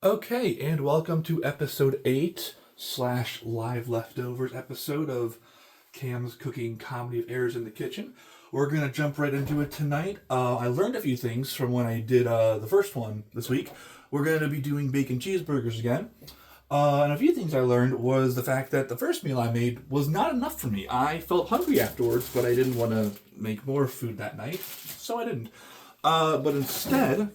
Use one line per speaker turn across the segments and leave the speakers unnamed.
Okay, and welcome to episode 8 slash live leftovers episode of Cam's Cooking Comedy of Errors in the Kitchen. We're going to jump right into it tonight. I learned a few things from when I did the first one this week. We're going to be doing bacon cheeseburgers again. And a few things I learned was the fact that the first meal I made was not enough for me. I felt hungry afterwards, but I didn't want to make more food that night, so I didn't. But instead,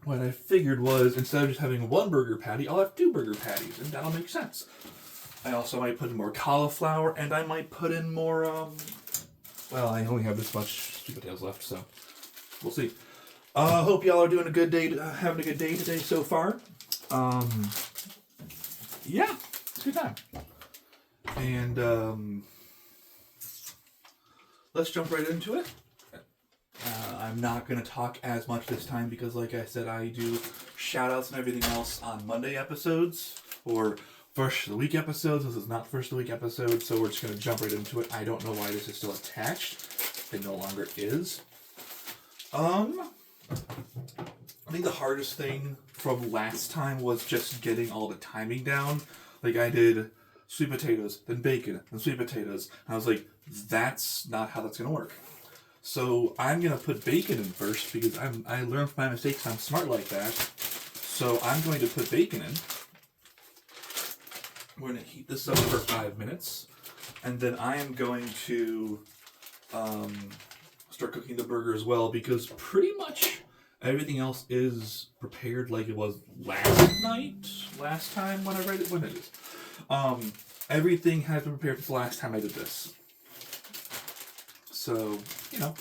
what I figured was, instead of just having one burger patty, I'll have two burger patties, and that'll make sense. I also might put in more cauliflower, and I might put in more, well, I only have this much sweet potatoes left, so we'll see. Hope y'all are doing a good day, having a good day today so far. Yeah, it's a good time. And, let's jump right into it. I'm not going to talk as much this time because, like I said, I do shout-outs and everything else on Monday episodes, or first of the week episodes. This is not first of the week episode, so we're just going to jump right into it. I don't know why this is still attached. It no longer is. I think the hardest thing from last time was just getting all the timing down. Like, I did sweet potatoes, then bacon, then sweet potatoes. And I was like, that's not how that's going to work. So I'm going to put bacon in first because I learned from my mistakes. I'm smart like that. So I'm going to put bacon in. We're going to heat this up for 5 minutes. And then I am going to start cooking the burger as well, because pretty much everything else is prepared like it was last time when I read it. When it is. Everything has been prepared since the last time I did this. So, you know,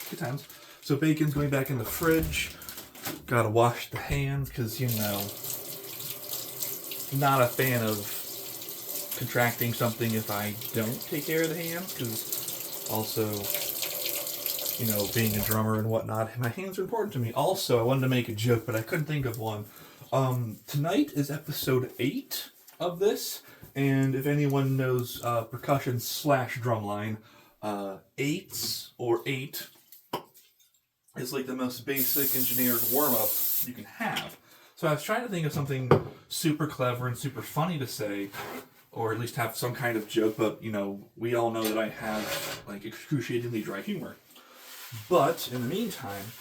good times. So bacon's going back in the fridge. Gotta wash the hands because, you know, not a fan of contracting something if I don't take care of the hands, because also, you know, being a drummer and whatnot, my hands are important to me. Also, I wanted to make a joke, but I couldn't think of one. Tonight is episode 8 of this, and if anyone knows percussion / drumline, 8s or 8 is like the most basic engineered warm-up you can have. So I was trying to think of something super clever and super funny to say, or at least have some kind of joke, but, you know, we all know that I have, like, excruciatingly dry humor. But, in the meantime,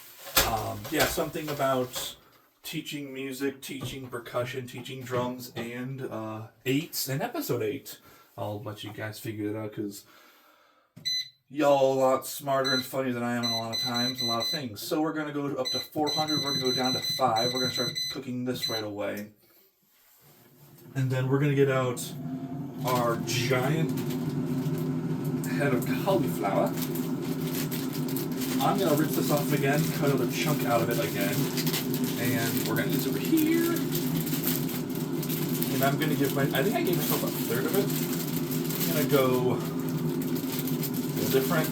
something about teaching music, teaching percussion, teaching drums, and 8s, and episode 8. I'll let you guys figure it out, because y'all a lot smarter and funnier than I am in a lot of times, a lot of things. So we're going to go up to 400, we're going to go down to 5, we're going to start cooking this right away. And then we're going to get out our giant head of cauliflower. I'm going to rinse this off again, cut another chunk out of it again, and we're going to do this over here. And I'm going to give I think I gave myself a third of it. I'm going to go different.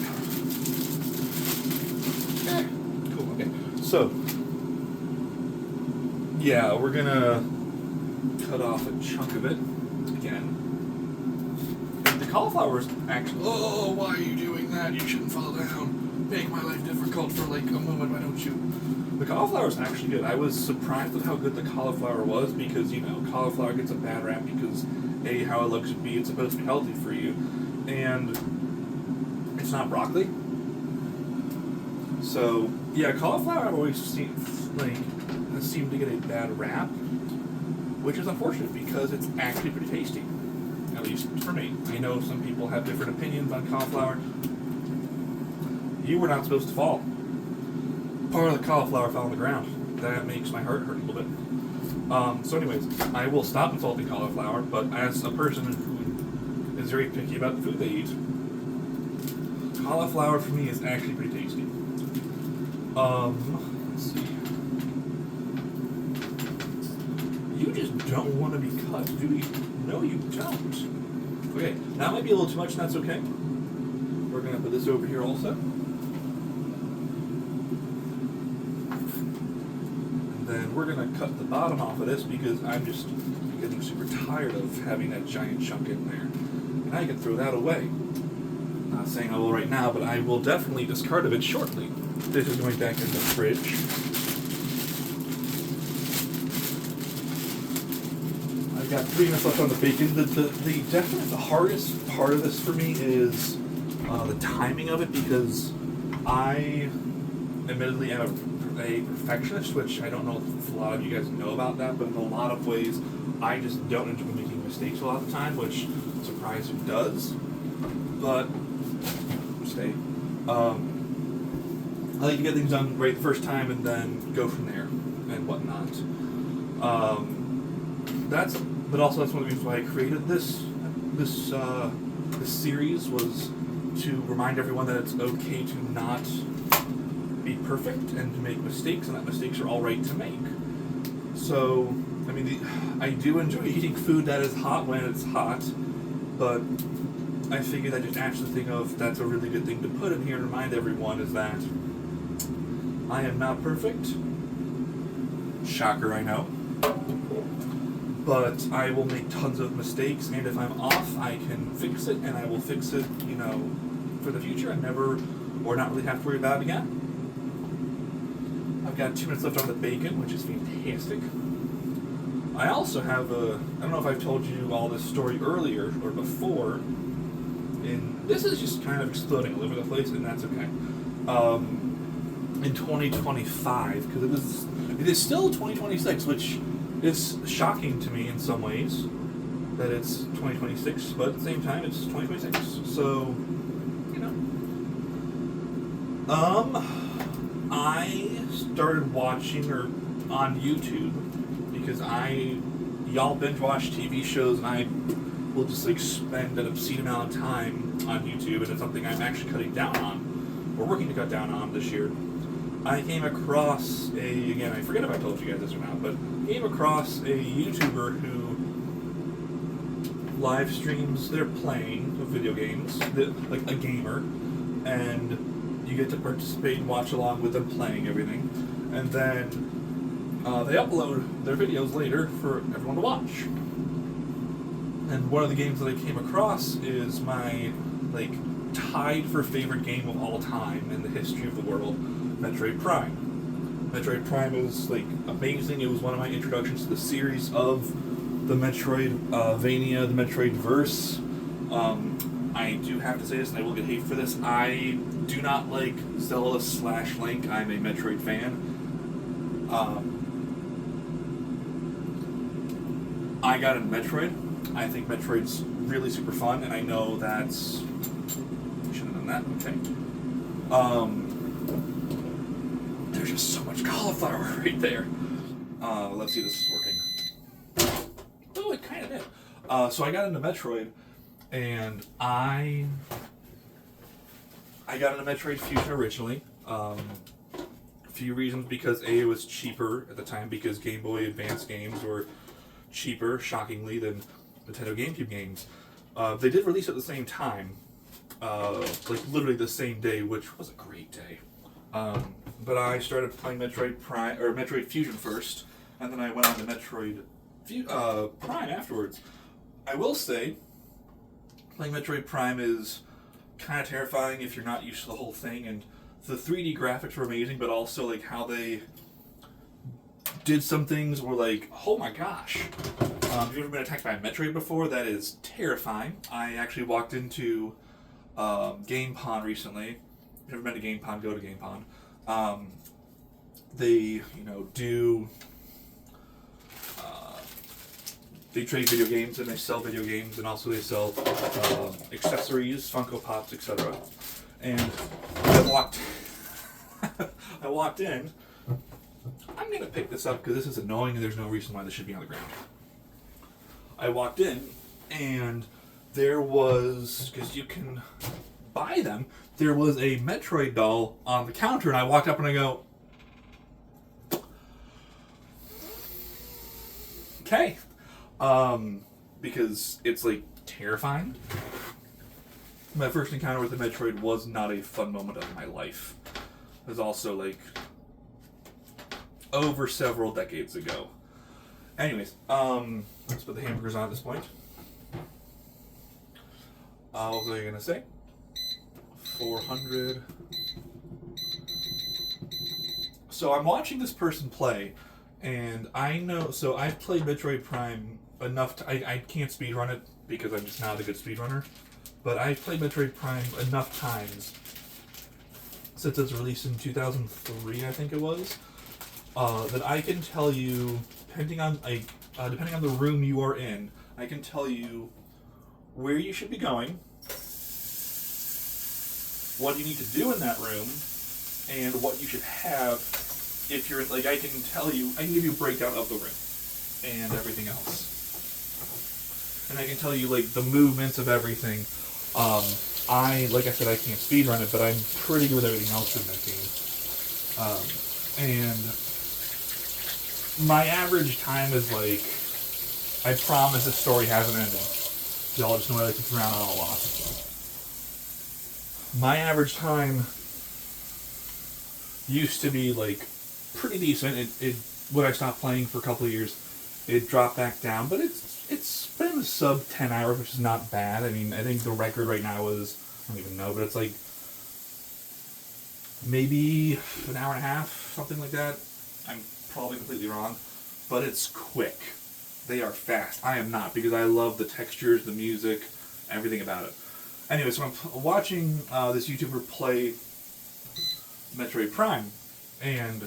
Cool, okay. So, yeah, we're gonna cut off a chunk of it again. And the cauliflower is actually, oh, why are you doing that? You shouldn't fall down. Make my life difficult for like a moment, why don't you? The cauliflower is actually good. I was surprised at how good the cauliflower was, because, you know, cauliflower gets a bad rap because A, how it looks, and B, it's supposed to be healthy for you. And it's not broccoli. So, yeah, cauliflower I've always seen, has seemed to get a bad rap, which is unfortunate because it's actually pretty tasty. At least for me. I know some people have different opinions on cauliflower. You were not supposed to fall. Part of the cauliflower fell on the ground. That makes my heart hurt a little bit. So anyways, I will stop insulting cauliflower, but as a person who is very picky about the food they eat, cauliflower for me is actually pretty tasty. Let's see. You just don't want to be cut, do you? No, you don't. Okay, that might be a little too much, and that's okay. We're going to put this over here also. And then we're going to cut the bottom off of this because I'm just getting super tired of having that giant chunk in there. And I can throw that away. Not saying I will right now, but I will definitely discard of it shortly. This is going back in the fridge. I've got 3 minutes left on the bacon. The hardest part of this for me is the timing of it, because I admittedly am a perfectionist, which I don't know if a lot of you guys know about that, but in a lot of ways I just don't enjoy making mistakes a lot of the time, which surprise who does. But stay. I like to get things done right the first time and then go from there and whatnot. But also that's one of the reasons why I created this series, was to remind everyone that it's okay to not be perfect and to make mistakes, and that mistakes are all right to make. So, I mean, I do enjoy eating food that is hot when it's hot, but I figured I'd just actually think of that's a really good thing to put in here and remind everyone, is that I am not perfect. Shocker, I know. But I will make tons of mistakes, and if I'm off, I can fix it, and I will fix it, for the future, and never, or not really have to worry about it again. I've got 2 minutes left on the bacon, which is fantastic. I also have I don't know if I've told you all this story earlier or before, and this is just kind of exploding all over the place, and that's okay. In 2025, because it is still 2026, which is shocking to me in some ways that it's 2026, but at the same time it's 2026. So, I started watching on YouTube, because y'all binge watch TV shows, and I will just spend an obscene amount of time on YouTube, and it's something I'm actually cutting down on, or working to cut down on this year. I came across again, I forget if I told you guys this or not, but came across a YouTuber who live streams their playing of video games, like a gamer, and you get to participate and watch along with them playing everything, and then they upload their videos later for everyone to watch. And one of the games that I came across is my tied for favorite game of all time in the history of the world, Metroid Prime. Metroid Prime is amazing. It was one of my introductions to the series of the Metroidvania, the Metroidverse. I do have to say this, and I will get hate for this. I do not like Zelda / Link. I'm a Metroid fan. I got into Metroid. I think Metroid's really super fun, and I know that's... I should have done that. Okay. There's just so much cauliflower right there. Let's see if this is working. Oh, it kind of did. So I got into Metroid, and I got into Metroid Fusion originally. A few reasons, because it was cheaper at the time, because Game Boy Advance games were cheaper, shockingly, than Nintendo GameCube games. They did release at the same time, literally the same day, which was a great day. But I started playing Metroid Fusion first, and then I went on to Metroid Prime afterwards. I will say, playing Metroid Prime is kind of terrifying if you're not used to the whole thing, and the 3D graphics were amazing, but also how they did some things were oh my gosh. If you've ever been attacked by a Metroid before, that is terrifying. I actually walked into GamePon recently. If you've never been to GamePon, go to GamePon. They, they trade video games, and they sell video games, and also they sell accessories, Funko Pops, etc. And I walked in. I'm gonna pick this up because this is annoying, and there's no reason why this should be on the ground. I walked in, and there was, because you can buy them, there was a Metroid doll on the counter, and I walked up and I go, okay. Because it's terrifying. My first encounter with the Metroid was not a fun moment of my life. It was also over several decades ago. Anyways, let's put the hamburgers on at this point. What was I gonna say? 400. So I'm watching this person play, and I know. So I've played Metroid Prime enough. I can't speedrun it because I'm just not a good speedrunner. But I've played Metroid Prime enough times since its release in 2003, I think it was, that I can tell you, depending on the room you are in, I can tell you where you should be going, what you need to do in that room, and what you should have if you're like. I can give you a breakdown of the room and everything else, and I can tell you like the movements of everything. Like I said, I can't speedrun it, but I'm pretty good with everything else in that game. And my average time is like, I promise this story has an ending. Y'all just know I like to drown on a lot. My average time used to be like pretty decent. It when I stopped playing for a couple of years, it dropped back down, but it's been sub 10 hours, which is not bad. I mean, I think the record right now is, I don't even know, but it's like maybe an hour and a half, something like that. I'm probably completely wrong, but it's quick. They are fast. I am not, because I love the textures, the music, everything about it. Anyway, so I'm watching this YouTuber play Metroid Prime, and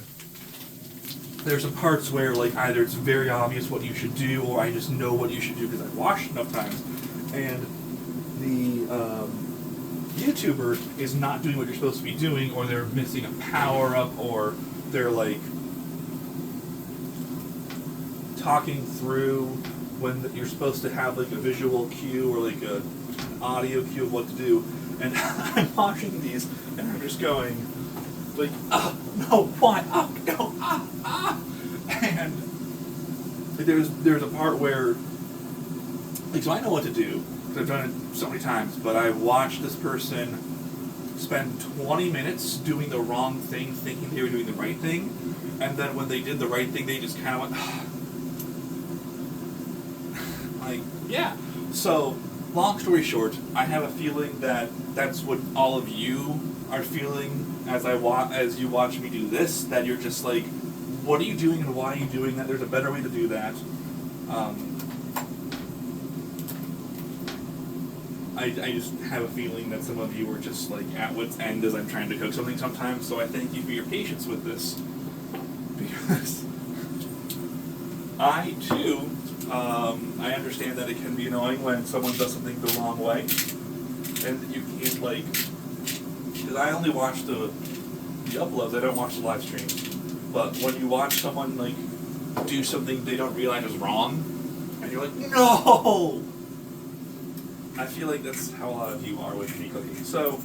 there's some parts where like either it's very obvious what you should do, or I just know what you should do because I've watched enough times, and the YouTuber is not doing what you're supposed to be doing, or they're missing a power-up, or they're like talking through when you're supposed to have like a visual cue or like an audio cue of what to do, and I'm watching these and I'm just going like, no, why, no, and there's a part where like, so I know what to do because I've done it so many times, but I watched this person spend 20 minutes doing the wrong thing, thinking they were doing the right thing, and then when they did the right thing, they just kind of went, like, yeah. So, long story short, I have a feeling that that's what all of you are feeling as you watch me do this, that you're just like, what are you doing and why are you doing that? There's a better way to do that. I just have a feeling that some of you are just like at wit's end as I'm trying to cook something sometimes, so I thank you for your patience with this. Because I, too, I understand that it can be annoying when someone does something the wrong way, and you can't, like, because I only watch the uploads, I don't watch the live stream, but when you watch someone, like, do something they don't realize is wrong, and you're like, no! I feel like that's how a lot of you are with me cooking. So,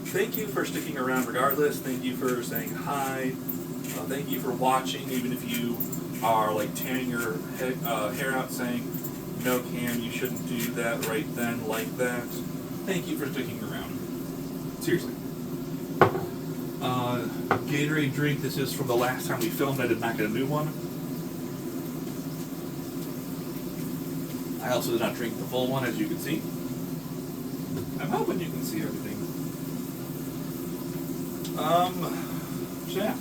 thank you for sticking around regardless, thank you for saying hi, thank you for watching, even if you are like tearing your hair out saying, no Cam, you shouldn't do that right then, like that. Thank you for sticking around. Seriously. Gatorade drink, this is from the last time we filmed, I did not get a new one. I also did not drink the full one, as you can see. I'm hoping you can see everything. So yeah.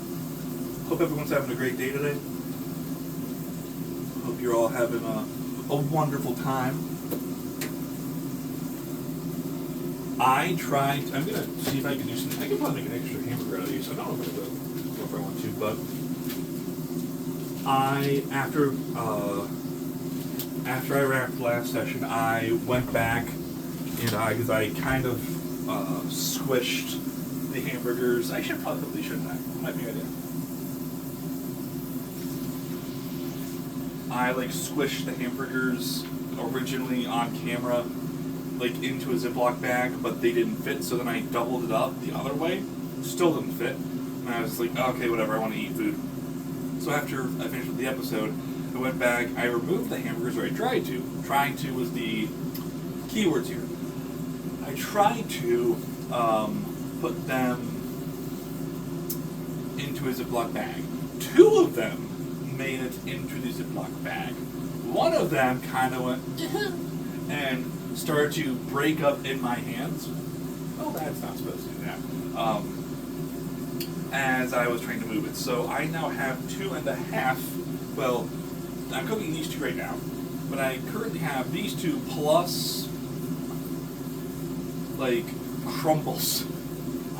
Hope everyone's having a great day today. Hope you're all having a wonderful time. I'm gonna see if I can do something. I can probably make an extra hamburger out of these. I don't know if I want to, but after I wrapped last session, I went back and because I kind of squished the hamburgers. I probably shouldn't have. Might be an idea. I like squished the hamburgers originally on camera, like into a Ziploc bag, but they didn't fit. So then I doubled it up the other way. Still didn't fit. And I was like, okay, whatever. I want to eat food. So after I finished with the episode, I went back. I removed the hamburgers, or I tried to. Trying to was the keywords here. I tried to put them into a Ziploc bag. 2 of them made it into the Ziploc bag. One of them kind of went and started to break up in my hands. Oh, that's not supposed to do that. As I was trying to move it. So I now have 2.5. Well, I'm cooking these 2 right now. But I currently have these two plus, like, crumbles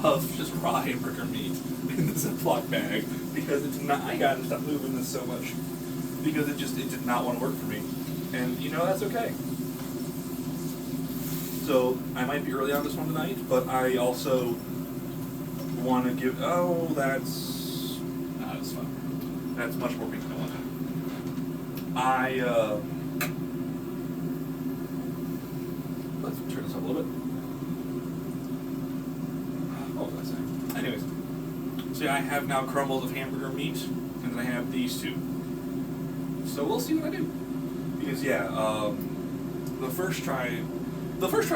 of just raw hamburger meat in the Ziploc bag because it's not. I gotta stop moving this so much because it did not want to work for me, and that's okay. So I might be early on this one tonight, but I also want to give. Oh, that's fun. That's much more pink than I wanted. Let's turn this up a little bit. What was I saying? Anyways, so yeah, I have now crumbles of hamburger meat, and then I have these two. So we'll see what I do. Because the first try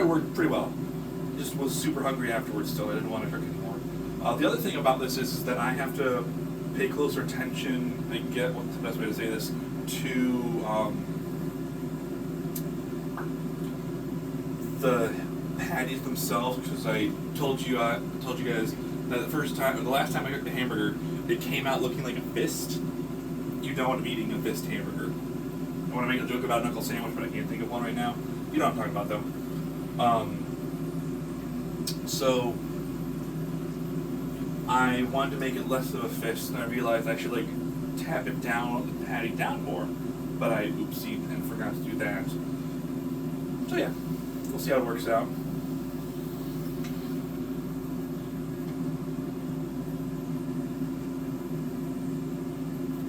worked pretty well. Just was super hungry afterwards still. I didn't want to cook anymore. The other thing about this is that I have to pay closer attention, I get what's the best way to say this, to the patties themselves, because I told you guys that the last time I cooked the hamburger, it came out looking like a fist. You know what I'm eating, a fist hamburger. I want to make a joke about a knuckle sandwich, but I can't think of one right now. You know what I'm talking about, though. So I wanted to make it less of a fist, and I realized I should tap it down, the patty down more, but I oopsied and forgot to do that. So yeah, we'll see how it works out.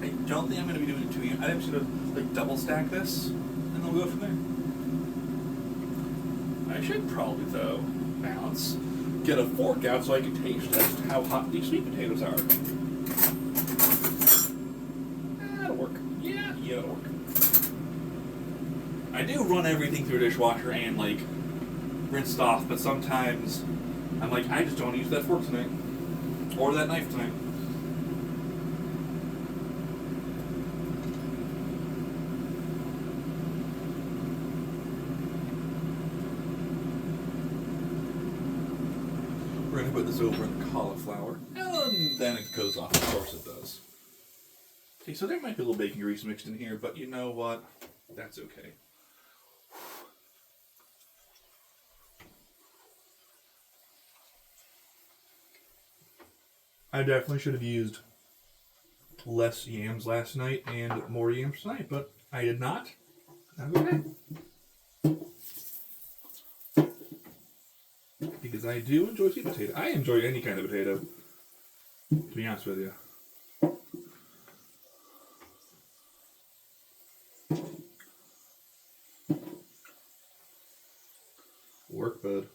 I don't think I'm going to be doing it 2 yams. I think I'm just going to double stack this, and then we'll go from there. I should probably, though, get a fork out so I can taste just how hot these sweet potatoes are. That'll work. Yeah, that'll work. I do run everything through a dishwasher and rinse it off, but sometimes I'm like, I just don't use that fork tonight or that knife tonight. We're going to put this over in the cauliflower, and then it goes off. Of course it does. Okay, so there might be a little bacon grease mixed in here, but you know what? That's okay. I definitely should have used less yams last night and more yams tonight, but I did not. That's okay. Because I do enjoy sweet potato. I enjoy any kind of potato, to be honest with you. Work, bud.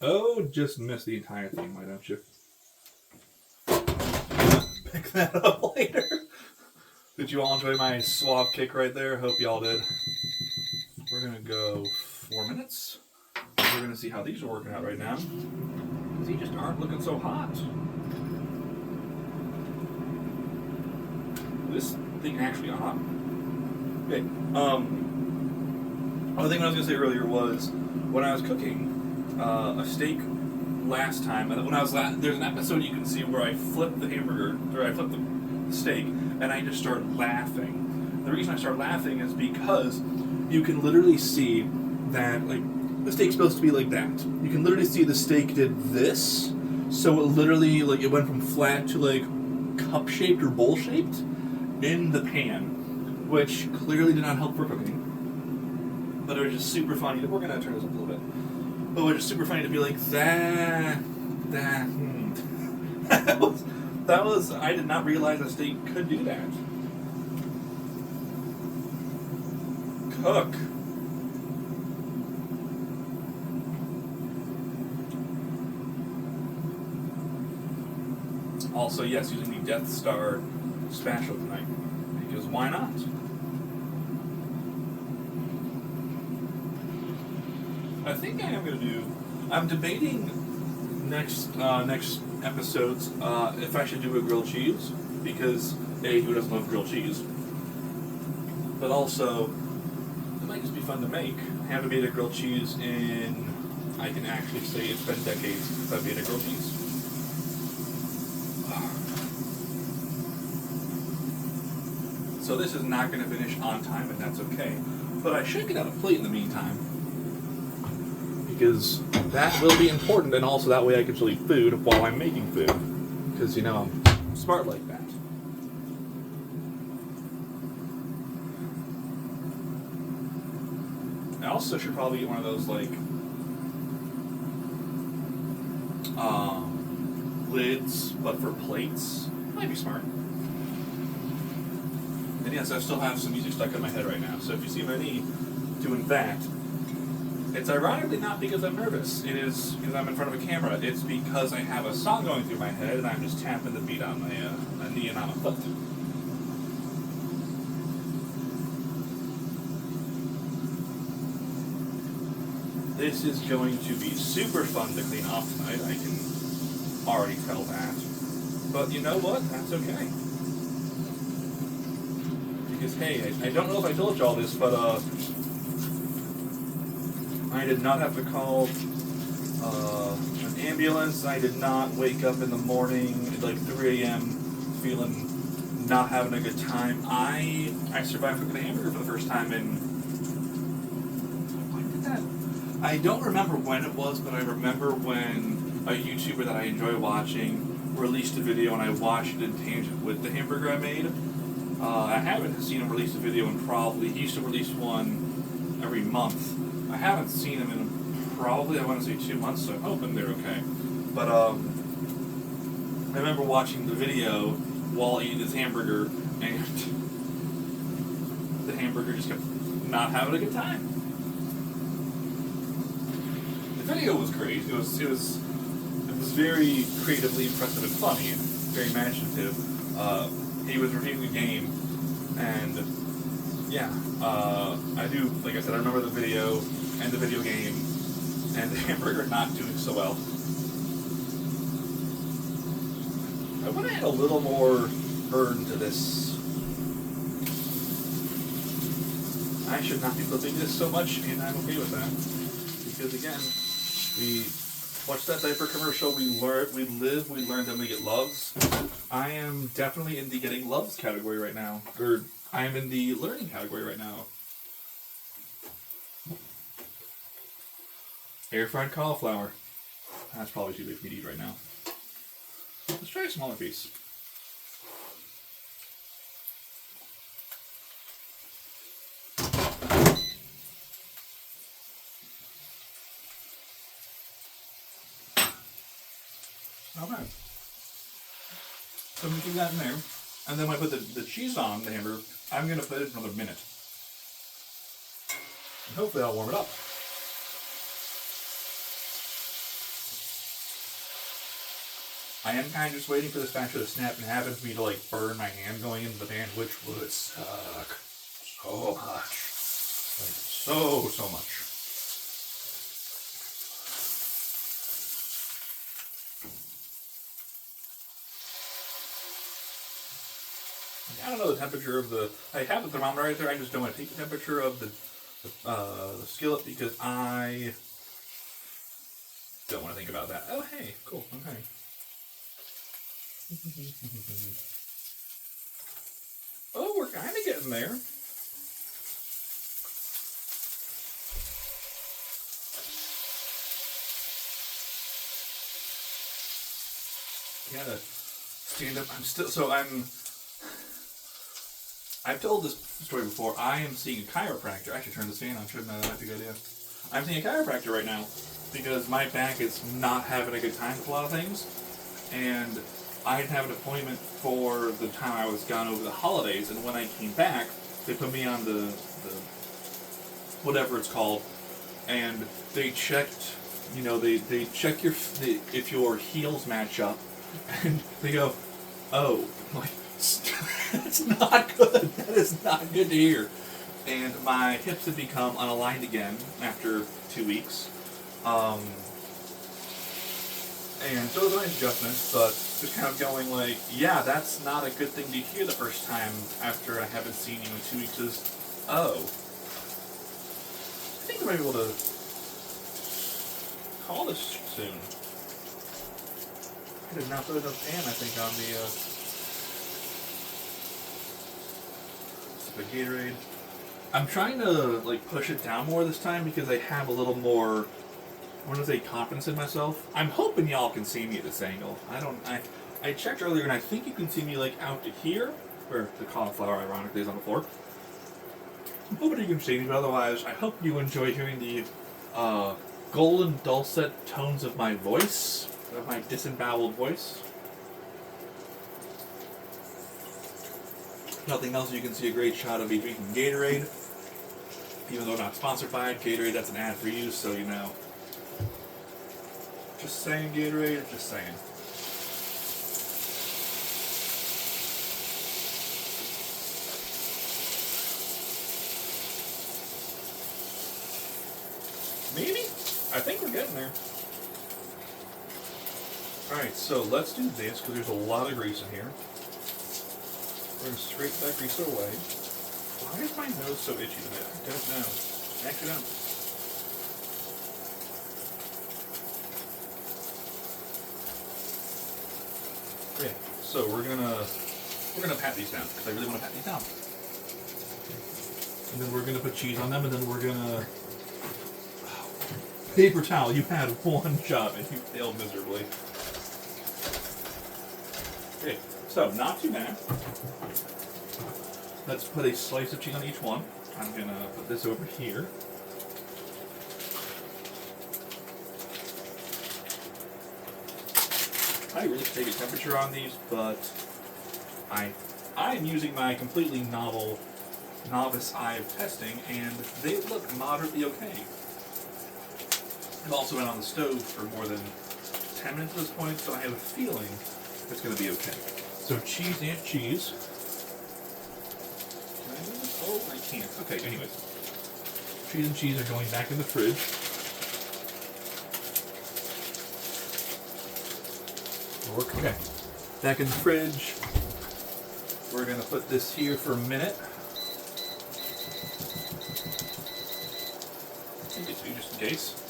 Oh, just missed the entire thing, why don't you? Pick that up later. Did you all enjoy my suave kick right there? Hope y'all did. We're gonna go 4 minutes. We're gonna see how these are working out right now. Because these just aren't looking so hot. This thing actually hot. Okay. Other thing I was gonna say earlier was when I was cooking a steak last time, and when I was there's an episode you can see where I flipped the hamburger, or I flipped the steak, and I just started laughing. The reason I started laughing is because you can literally see that the steak's supposed to be like that. You can literally see the steak did this, so it literally it went from flat to cup shaped or bowl shaped in the pan, which clearly did not help for cooking. But it was just super funny. We're gonna turn this up a little bit. But it was just super funny to be like that was. I did not realize a steak could do that. Cook. Also, yes, using the Death Star spatula tonight. Because why not? I think I am going to do... I'm debating next episodes if I should do a grilled cheese. Because, A, who doesn't love grilled cheese? But also, it might just be fun to make. I haven't made a grilled cheese in... I can actually say it's been decades since I've made a grilled cheese. So this is not going to finish on time, and that's okay. But I should get out a plate in the meantime, because that will be important, and also that way I can still eat food while I'm making food. Because, you know, I'm smart like that. I also should probably get one of those, like, lids, but for plates. Might be smart. And yes, I still have some music stuck in my head right now, so if you see me doing that, it's ironically not because I'm nervous. It is because I'm in front of a camera. It's because I have a song going through my head, and I'm just tapping the beat on my knee and on my foot. This is going to be super fun to clean off tonight. I can already tell that. But you know what? That's okay. Because, hey, I don't know if I told you all this, but I did not have to call an ambulance. I did not wake up in the morning at like 3 a.m. feeling not having a good time. I survived cooking a hamburger for the first time in... When did that? I don't remember when it was, but I remember when a YouTuber that I enjoy watching released a video, and I watched it in tangent with the hamburger I made. I haven't seen him release a video in probably... He used to release one every month. I haven't seen him in probably, I want to say 2 months, so I'm hoping they're okay. But I remember watching the video while eating this hamburger, and the hamburger just kept not having a good time. The video was great. It was very creatively impressive and funny, and very imaginative. He was reviewing the game, and yeah, I do, like I said, I remember the video and the video game and the hamburger not doing so well. I want to add a little more burn to this. I should not be flipping this so much, and I'm okay with that. Because again, we watch that diaper commercial, we live, we learn, then we get loves. I am definitely in the getting loves category right now. Or I am in the learning category right now. Air fried cauliflower. That's probably too big for me to eat right now. Let's try a smaller piece. Not bad. So I'm going to keep that in there. And then when I put the cheese on the hamburger, I'm going to put it for another minute. And hopefully I'll warm it up. I am kind of just waiting for the spatula to snap and happen for me to like burn my hand going into the pan, which would suck so much. Like so much. I don't know the temperature of the... I have the thermometer right there, I just don't want to take the temperature of the skillet because I don't want to think about that. Oh, hey, cool, okay. Oh, we're kind of getting there. Gotta stand up. I've told this story before. I am seeing a chiropractor. I should turn this fan on, shouldn't I? That might be a good idea. I'm seeing a chiropractor right now because my back is not having a good time with a lot of things. And I didn't have an appointment for the time I was gone over the holidays, and when I came back, they put me on the whatever it's called, and they checked, you know, they check if your heels match up, and they go, oh, like, that's not good. That is not good to hear. And my hips have become unaligned again after 2 weeks. And so it was a nice adjustment, but just kind of going like, yeah, that's not a good thing to hear the first time after I haven't seen you in 2 weeks is, oh. I think I might be able to call this soon. I did not put enough pan, I think, on the, the Gatorade. I'm trying to like push it down more this time because I have a little more, I want to say, confidence in myself. I'm hoping y'all can see me at this angle. I checked earlier and I think you can see me like out to here, where the cauliflower ironically is on the floor. I'm hoping you can see me, but otherwise I hope you enjoy hearing the golden dulcet tones of my voice, of my disemboweled voice. Nothing else, you can see a great shot of me drinking Gatorade. Even though not sponsored by it, Gatorade, that's an ad for you, so you know. Just saying, Gatorade, just saying. Maybe? I think we're getting there. Alright, so let's do this, because there's a lot of grease in here. We're going to scrape that grease away. Why is my nose so itchy today? I don't know. I actually don't. Okay, so we're gonna pat these down, because I really want to pat these down. And then we're gonna put cheese on them, and then we're gonna... Paper towel, you had one job and you failed miserably. Okay, so not too bad. Let's put a slice of cheese on each one. I'm gonna put this over here. I really take a temperature on these, but I'm using my completely novice eye of testing, and they look moderately okay. I've also been on the stove for more than 10 minutes at this point, so I have a feeling it's going to be okay. So cheese and cheese. Can I move this? Oh, I can't. Okay, anyways. Cheese and cheese are going back in the fridge. Okay, back in the fridge. We're going to put this here for a minute. Just in case.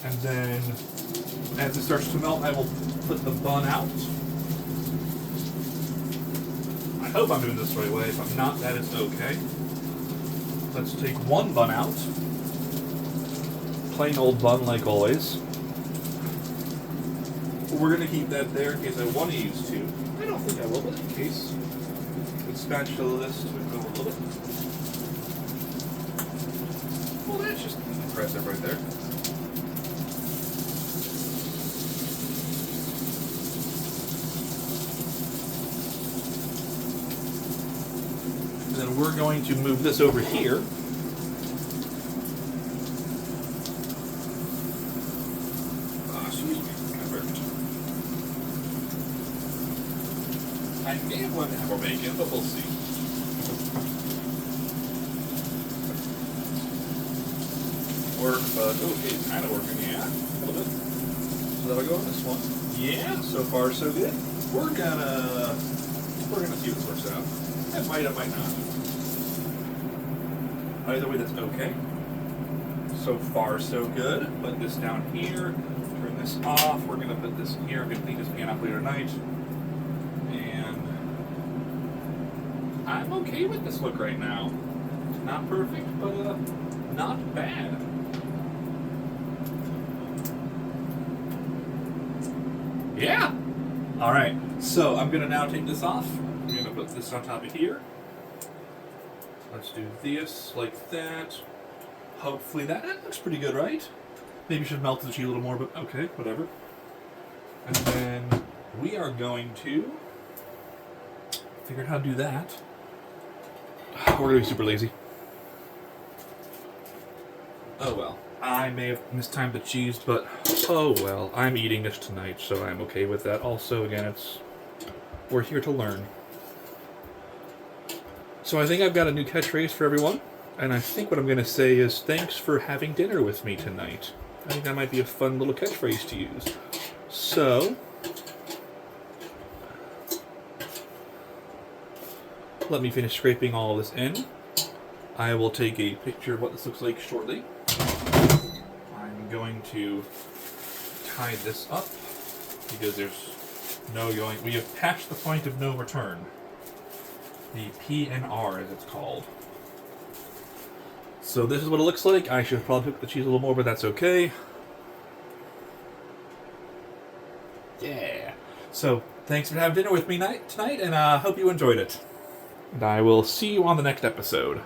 And then, as it starts to melt, I will put the bun out. I hope I'm doing this the right way. If I'm not, that is okay. Let's take one bun out. Plain old bun, like always. We're going to keep that there in case I want to use two. I don't think I will, but in case. Let's spatula this to go a little bit. Well, that's just impressive right there. Then we're going to move this over here. Excuse me, kind of burnt. I may have wanted to have more bacon, but we'll see. Work, but okay, it's kind of working, yeah, a little bit. So that'll go on this one. Yeah, so far so good. We're gonna see if this works out. It might not. Either way, that's okay. So far, so good. Put this down here. Turn this off. We're going to put this in here. I'm going to clean this pan up later tonight. And I'm okay with this look right now. Not perfect, but not bad. Yeah. All right. So I'm going to now take this off. I'm going to put this on top of here. Let's do this like that. Hopefully that looks pretty good, right? Maybe should melt the cheese a little more, but okay, whatever. And then we are going to figure out how to do that. We're going to be super lazy. Oh well. I may have mistimed the cheese, but oh well. I'm eating this tonight, so I'm okay with that. Also, again, we're here to learn. So I think I've got a new catchphrase for everyone, and I think what I'm going to say is, thanks for having dinner with me tonight. I think that might be a fun little catchphrase to use. So, let me finish scraping all of this in. I will take a picture of what this looks like shortly. I'm going to tie this up, because there's no going, we have passed the point of no return. The PNR, as it's called. So this is what it looks like. I should have probably cooked the cheese a little more, but that's okay. Yeah. So thanks for having dinner with me tonight, and I hope you enjoyed it. And I will see you on the next episode.